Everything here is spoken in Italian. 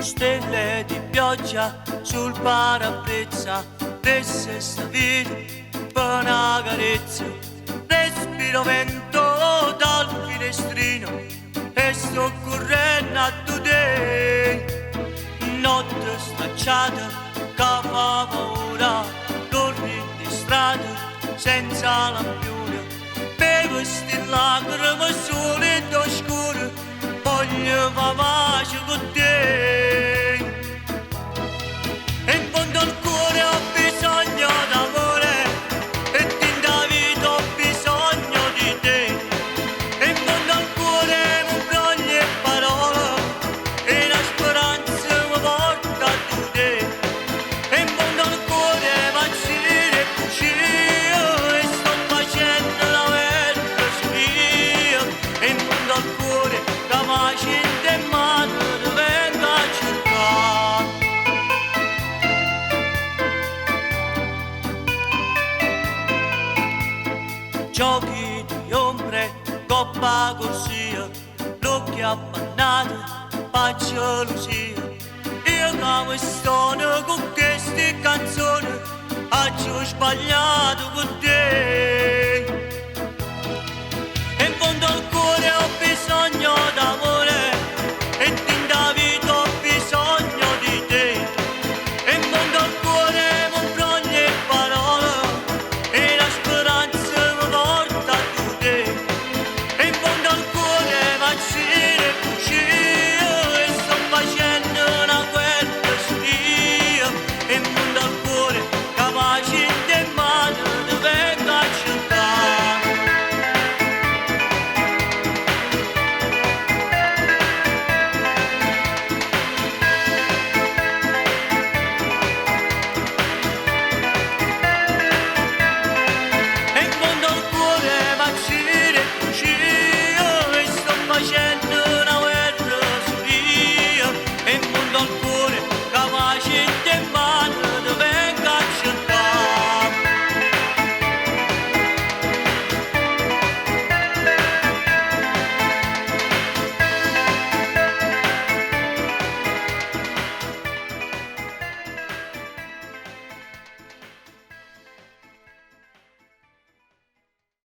Stelle di pioggia sul parabrezza, prese sta vita per una carezza, respiro vento dal finestrino e sto correndo a te. Notte stracciata che fa paura, torni di strada senza lampione, bevo sti lacrime sole ed oscure, voglio fa pace con te. E in fondo al cuore ho bisogno d'amore e in da vita ho bisogno di te. E in fondo al cuore mi broglie parole e la speranza mi porta a te. E in fondo al cuore mancire e cucire e sto facendo la vera spia. E in fondo al cuore la pace in te mano venga a cercare. Giochi di ombre, coppa corsia, l'occhio appannato, faccio lucia. Io come sono con queste canzoni, ho sbagliato con te.